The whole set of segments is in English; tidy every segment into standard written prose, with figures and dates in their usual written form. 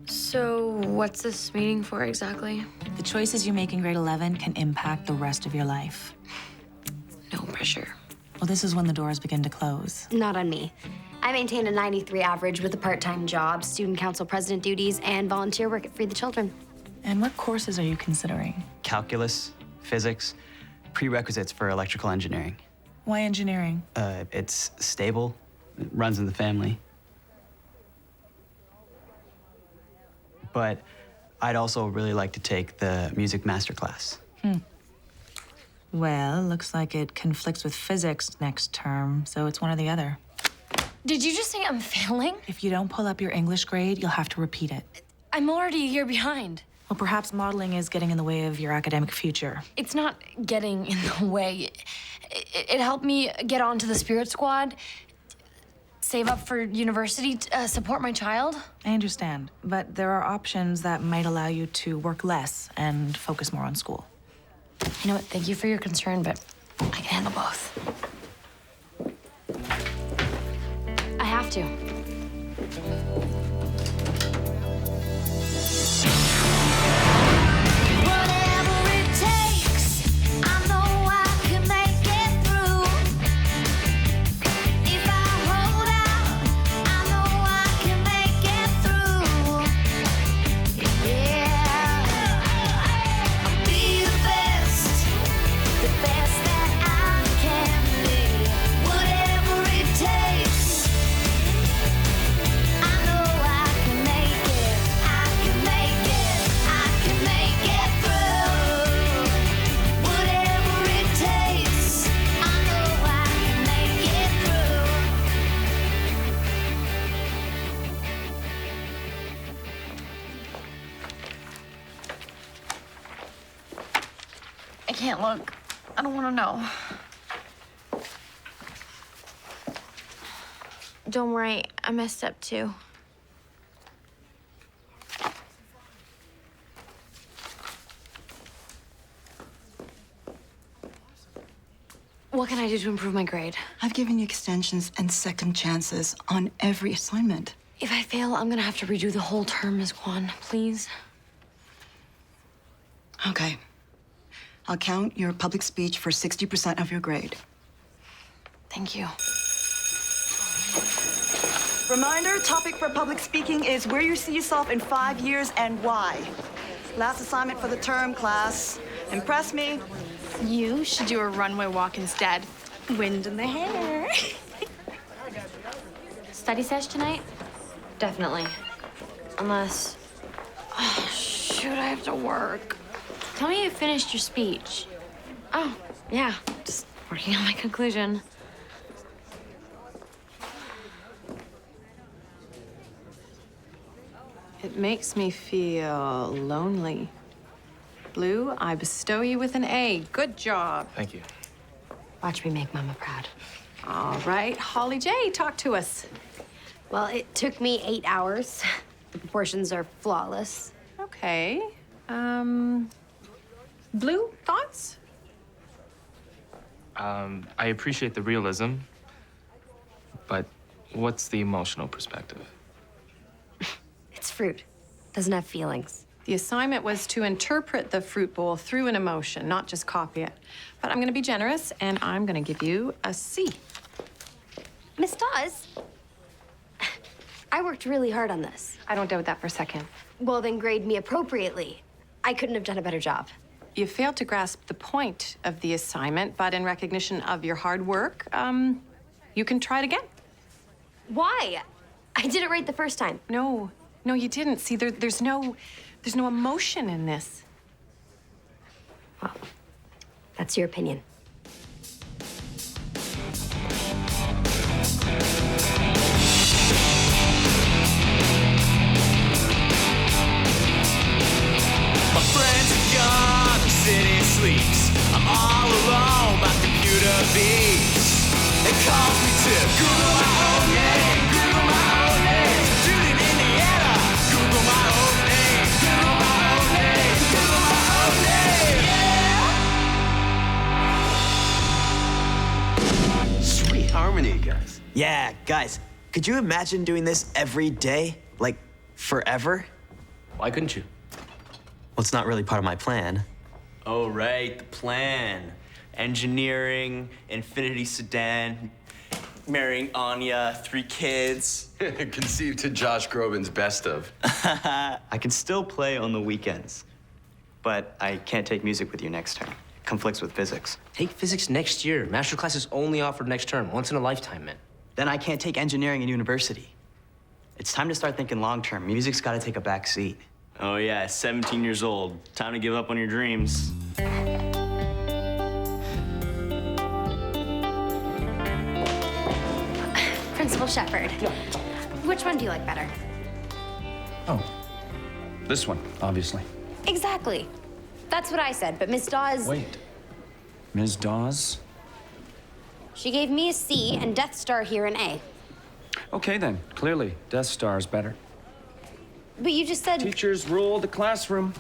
So what's this meeting for exactly? The choices you make in grade 11 can impact the rest of your life. No pressure. Well, this is when the doors begin to close. Not on me. I maintain a 93 average with a part-time job, student council president duties, and volunteer work at Free the Children. And what courses are you considering? Calculus, physics, prerequisites for electrical engineering. Why engineering? It's stable, it runs in the family. But I'd also really like to take the music master class. Well, looks like it conflicts with physics next term, so it's one or the other. Did you just say I'm failing? If you don't pull up your English grade, you'll have to repeat it. I'm already a year behind. Well, perhaps modeling is getting in the way of your academic future. It's not getting in the way. It helped me get onto the spirit squad, save up for university, support my child. I understand, but there are options that might allow you to work less and focus more on school. You know what? Thank you for your concern, but I can handle both. I have to. I can't look. I don't want to know. Don't worry, I messed up too. What can I do to improve my grade? I've given you extensions and second chances on every assignment. If I fail, I'm gonna have to redo the whole term, Ms. Kwan. Please? Okay. I'll count your public speech for 60% of your grade. Thank you. Reminder, topic for public speaking is where you see yourself in 5 years and why. Last assignment for the term, class. Impress me. You should do a runway walk instead. Wind in the hair. Study sesh tonight? Definitely. Unless... Oh, shoot, I have to work. Tell me you finished your speech. Oh, yeah, just working on my conclusion. It makes me feel lonely. Blue, I bestow you with an A. Good job. Thank you. Watch me make Mama proud. All right, Holly J, talk to us. Well, it took me 8 hours. The proportions are flawless. Okay. Blue, thoughts? I appreciate the realism, but what's the emotional perspective? It's fruit. Doesn't have feelings. The assignment was to interpret the fruit bowl through an emotion, not just copy it. But I'm gonna be generous, and I'm gonna give you a C. Miss Dawes, I worked really hard on this. I don't doubt that for a second. Well, then grade me appropriately. I couldn't have done a better job. You failed to grasp the point of the assignment, but in recognition of your hard work, you can try it again. Why? I did it right the first time. No, you didn't. See, there's no emotion in this. Well, that's your opinion. My friends are gone, the city sleeps. I'm all alone, my computer beeps. It calls me to Google my own name, Google my own name. Julian, Indiana, Google my own name, Google my own name, Google my own name. Yeah! Sweet harmony, guys. Yeah, guys, could you imagine doing this every day? Like, forever? Why couldn't you? Well, it's not really part of my plan. Oh, right, the plan. Engineering, Infinity Sedan, marrying Anya, 3 kids. Conceived to Josh Groban's best of. I can still play on the weekends, but I can't take music with you next term. It conflicts with physics. Take physics next year. Masterclass is only offered next term, once in a lifetime, man. Then I can't take engineering in university. It's time to start thinking long term. Music's got to take a back seat. Oh, yeah, 17 years old. Time to give up on your dreams. Principal Shepard. Which one do you like better? Oh, this one, obviously. Exactly. That's what I said, but Miss Dawes... Wait. Ms. Dawes? She gave me a C and Death Star here an A. Okay, then. Clearly, Death Star's better. But you just said... Teachers rule the classroom.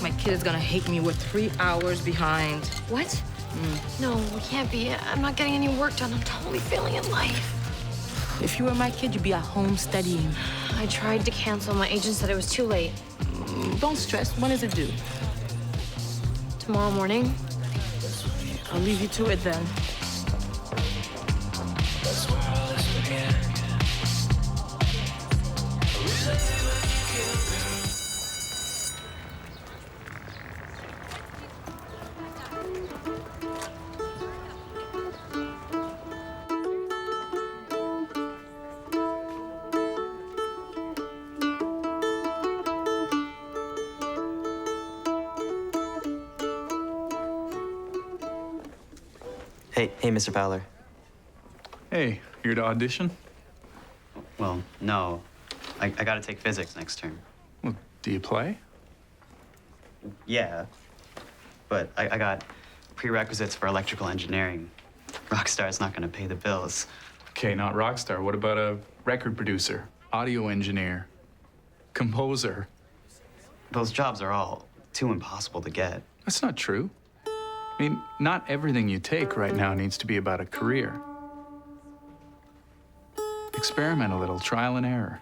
My kid is gonna hate me. We're 3 hours behind. What? No, we can't be. I'm not getting any work done. I'm totally failing at life. If you were my kid, you'd be at home studying. I tried to cancel. My agent said it was too late. Don't stress. When is it due? Tomorrow morning. I'll leave you to it then. Hey, Mr. Fowler. Hey, here to audition? Well, no. I gotta take physics next term. Well, do you play? Yeah, but I got prerequisites for electrical engineering. Rockstar's not gonna pay the bills. Okay, not rock star. What about a record producer, audio engineer, composer? Those jobs are all too impossible to get. That's not true. I mean, not everything you take right now needs to be about a career. Experiment a little, trial and error.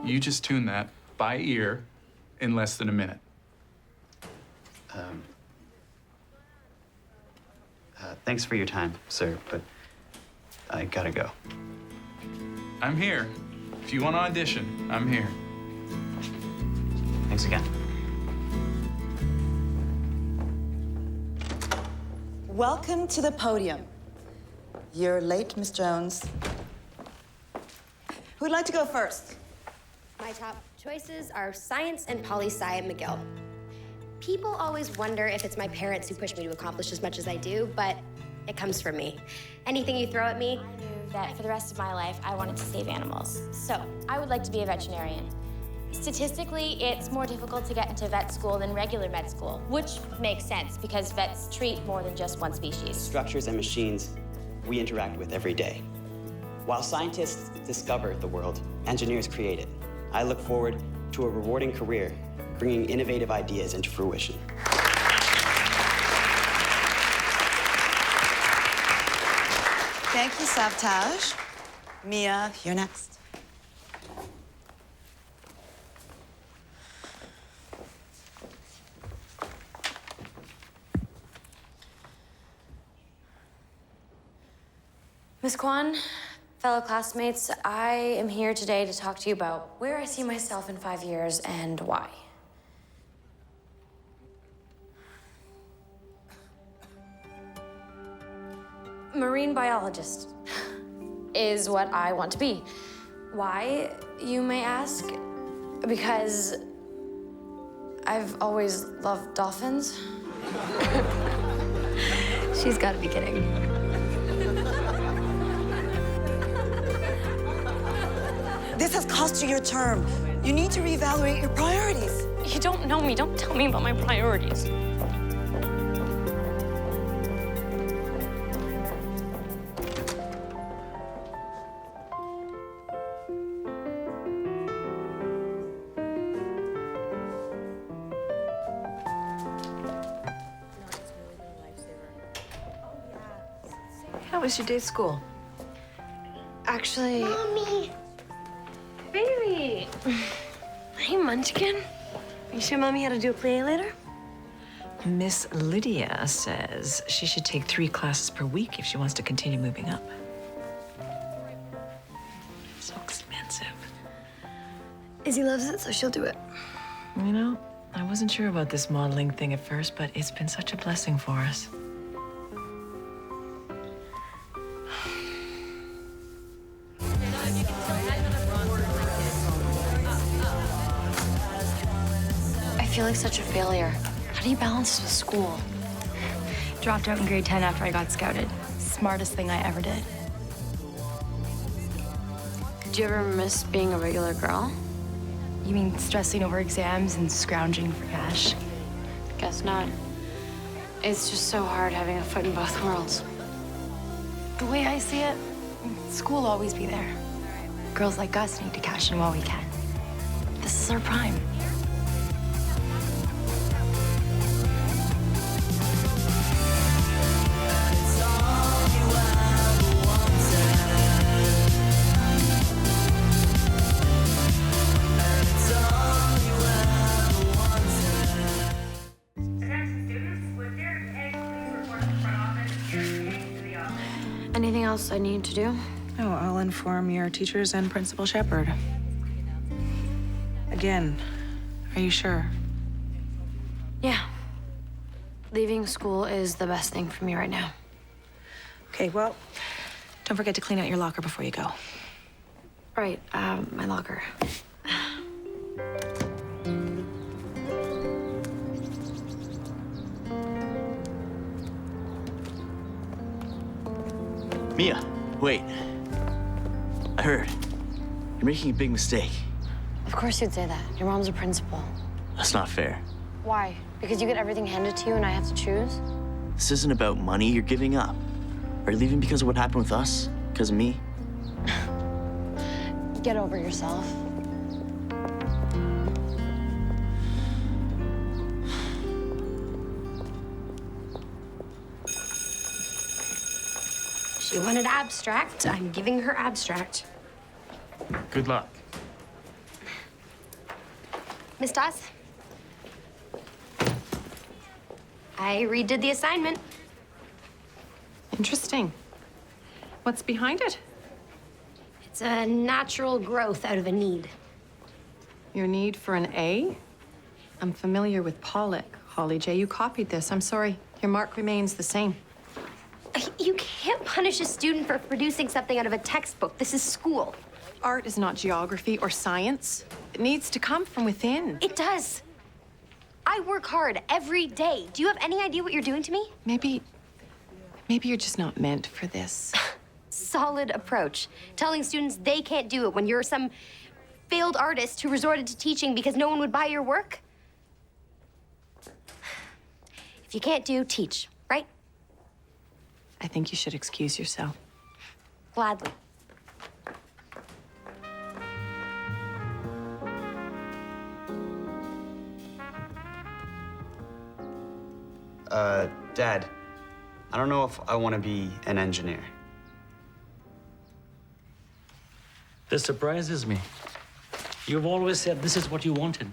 You just tune that by ear in less than a minute. Thanks for your time, sir, but I gotta go. I'm here. If you want to audition, I'm here. Thanks again. Welcome to the podium. You're late, Miss Jones. Who'd like to go first? My top choices are science and poli-sci at McGill. People always wonder if it's my parents who push me to accomplish as much as I do, but it comes from me. Anything you throw at me, I knew that for the rest of my life, I wanted to save animals. So I would like to be a veterinarian. Statistically, it's more difficult to get into vet school than regular med school, which makes sense because vets treat more than just one species. Structures and machines we interact with every day. While scientists discover the world, engineers create it. I look forward to a rewarding career, bringing innovative ideas into fruition. Thank you, Savtage. Mia, you're next. Miss Kwan, fellow classmates, I am here today to talk to you about where I see myself in 5 years and why. Marine biologist is what I want to be. Why, you may ask? Because I've always loved dolphins. She's gotta be kidding. This has cost you your term. You need to reevaluate your priorities. You don't know me. Don't tell me about my priorities. How was your day at school? Actually... Mommy! Baby! Hey, Munchkin. You sure Mommy had to do a play later? Miss Lydia says she should take 3 classes per week if she wants to continue moving up. So expensive. Izzy loves it, so she'll do it. You know, I wasn't sure about this modeling thing at first, but it's been such a blessing for us. I feel like such a failure. How do you balance this with school? Dropped out in grade 10 after I got scouted. Smartest thing I ever did. Did you ever miss being a regular girl? You mean stressing over exams and scrounging for cash? Guess not. It's just so hard having a foot in both worlds. The way I see it, school will always be there. Girls like us need to cash in while we can. This is our prime. Anything else I need to do? Oh, I'll inform your teachers and Principal Shepard. Again, are you sure? Yeah. Leaving school is the best thing for me right now. Okay, well, don't forget to clean out your locker before you go. Right, my locker. Mia, wait. I heard. You're making a big mistake. Of course you'd say that. Your mom's a principal. That's not fair. Why? Because you get everything handed to you and I have to choose? This isn't about money. You're giving up. Are you leaving because of what happened with us? Because of me? Get over yourself. She wanted abstract. I'm giving her abstract. Good luck. Miss Dawes? I redid the assignment. Interesting. What's behind it? It's a natural growth out of a need. Your need for an A? I'm familiar with Pollock. Holly J, you copied this. I'm sorry. Your mark remains the same. You can't punish a student for producing something out of a textbook. This is school. Art is not geography or science. It needs to come from within. It does. I work hard every day. Do you have any idea what you're doing to me? Maybe you're just not meant for this. Solid approach. Telling students they can't do it when you're some failed artist who resorted to teaching because no one would buy your work. If you can't do, teach, right? I think you should excuse yourself. Gladly. Dad, I don't know if I want to be an engineer. This surprises me. You've always said this is what you wanted.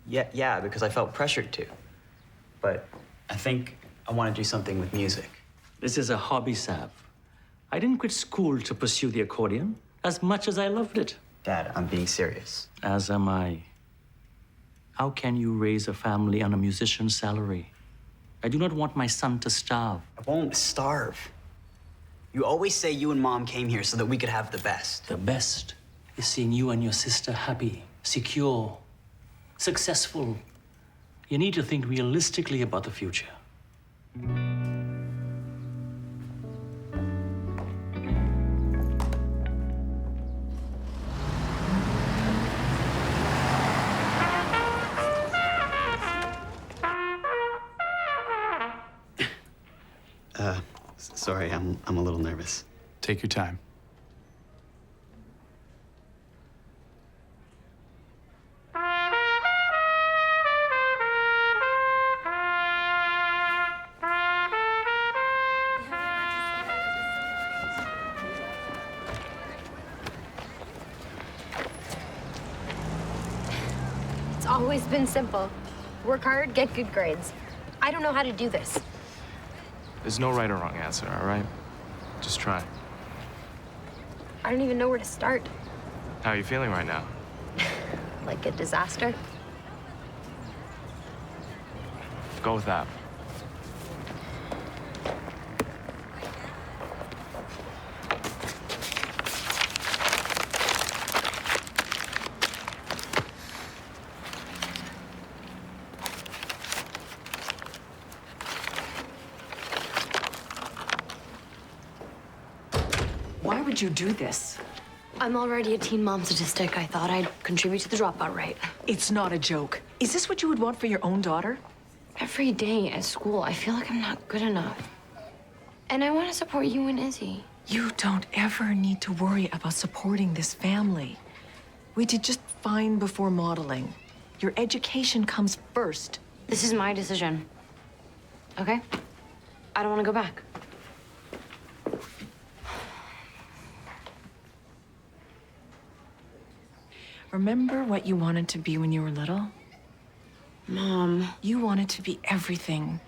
Yeah, because I felt pressured to. But I think I want to do something with music. This is a hobby, Sav. I didn't quit school to pursue the accordion as much as I loved it. Dad, I'm being serious. As am I. How can you raise a family on a musician's salary? I do not want my son to starve. I won't starve. You always say you and Mom came here so that we could have the best. The best is seeing you and your sister happy, secure, successful. You need to think realistically about the future. Sorry, I'm a little nervous. Take your time. always been simple. Work hard, get good grades. I don't know how to do this. There's no right or wrong answer, all right? Just try. I don't even know where to start. How are you feeling right now? Like a disaster. Go with that. Why would you do this? I'm already a teen mom statistic. I thought I'd contribute to the dropout rate. It's not a joke. Is this what you would want for your own daughter? Every day at school, I feel like I'm not good enough. And I want to support you and Izzy. You don't ever need to worry about supporting this family. We did just fine before modeling. Your education comes first. This is my decision. Okay? I don't want to go back. Remember what you wanted to be when you were little? Mom. You wanted to be everything.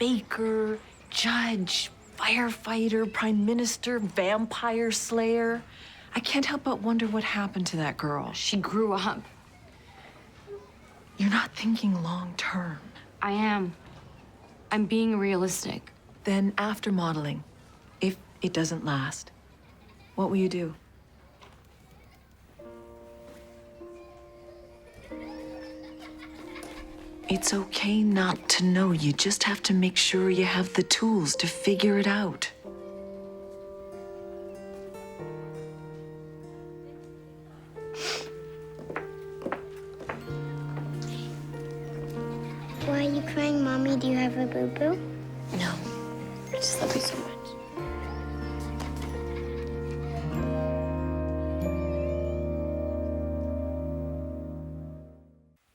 Baker, judge, firefighter, prime minister, vampire slayer. I can't help but wonder what happened to that girl. She grew up. You're not thinking long term. I am. I'm being realistic. Then after modeling, if it doesn't last, what will you do? It's okay not to know. You just have to make sure you have the tools to figure it out. Why are you crying, Mommy? Do you have a boo-boo? No. I just love you so much.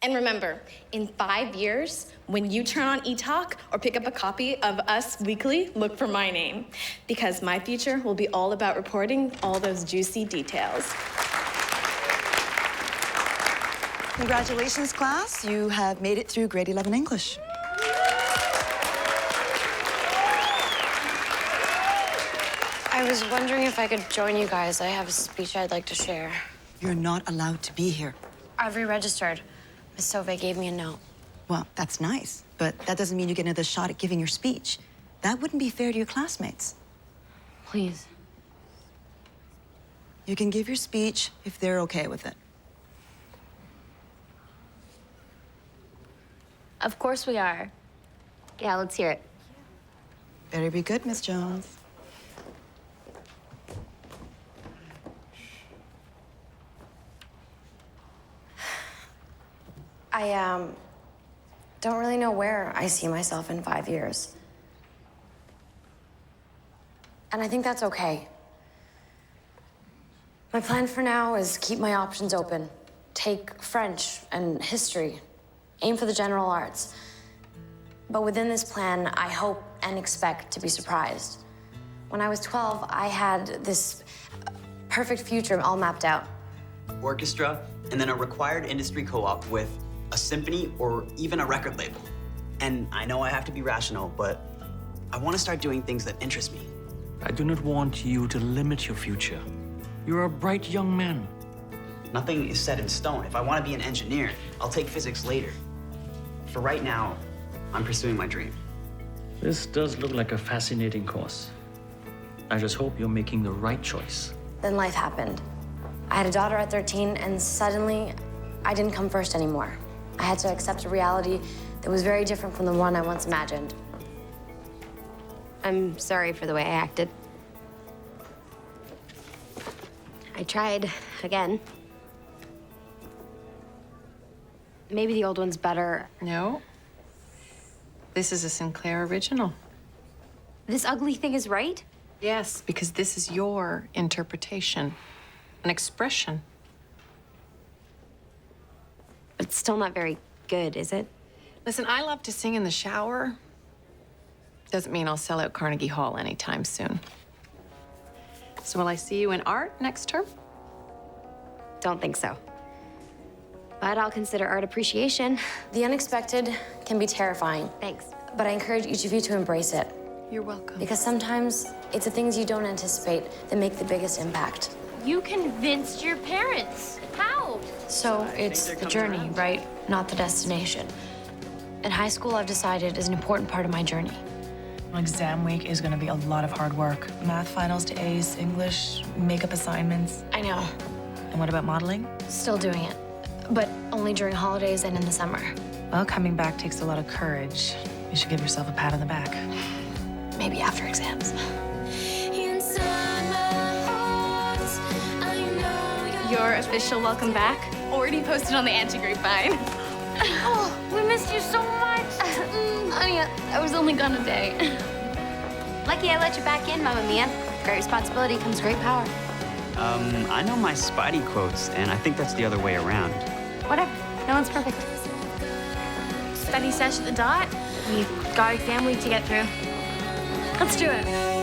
And remember, in 5 years, when you turn on eTalk or pick up a copy of Us Weekly, look for my name, because my future will be all about reporting all those juicy details. Congratulations, class. You have made it through grade 11 English. I was wondering if I could join you guys. I have a speech I'd like to share. You're not allowed to be here. I've re-registered. Miss Sauvé gave me a note. Well, that's nice, but that doesn't mean you get another shot at giving your speech. That wouldn't be fair to your classmates. Please. You can give your speech if they're okay with it. Of course we are. Yeah, let's hear it. Better be good, Miss Jones. I don't really know where I see myself in 5 years. And I think that's okay. My plan for now is keep my options open. Take French and history. Aim for the general arts. But within this plan, I hope and expect to be surprised. When I was 12, I had this perfect future all mapped out. Orchestra, and then a required industry co-op with a symphony or even a record label. And I know I have to be rational, but I want to start doing things that interest me. I do not want you to limit your future. You're a bright young man. Nothing is set in stone. If I want to be an engineer, I'll take physics later. For right now, I'm pursuing my dream. This does look like a fascinating course. I just hope you're making the right choice. Then life happened. I had a daughter at 13, and suddenly, I didn't come first anymore. I had to accept a reality that was very different from the one I once imagined. I'm sorry for the way I acted. I tried again. Maybe the old one's better. No. This is a Sinclair original. This ugly thing is right? Yes, because this is your interpretation, an expression. But it's still not very good, is it? Listen, I love to sing in the shower. Doesn't mean I'll sell out Carnegie Hall anytime soon. So will I see you in art next term? Don't think so. but I'll consider art appreciation. The unexpected can be terrifying. Thanks. But I encourage each of you to embrace it. You're welcome. Because sometimes it's the things you don't anticipate that make the biggest impact. You convinced your parents. How? So it's the journey, right? Not the destination. In high school, I've decided is an important part of my journey. Exam week is gonna be a lot of hard work. Math finals to ace, English, makeup assignments. I know. And what about modeling? Still doing it, but only during holidays and in the summer. Well, coming back takes a lot of courage. You should give yourself a pat on the back. Maybe after exams. Your official welcome back already posted on the anti-grapevine. Oh, we missed you so much. Honey, I was only gone a day. Lucky I let you back in, Mama Mia. Great responsibility comes great power. I know my Spidey quotes, and I think that's the other way around. Whatever. No one's perfect. Study sesh at the dot. We've got exam week to get through. Let's do it.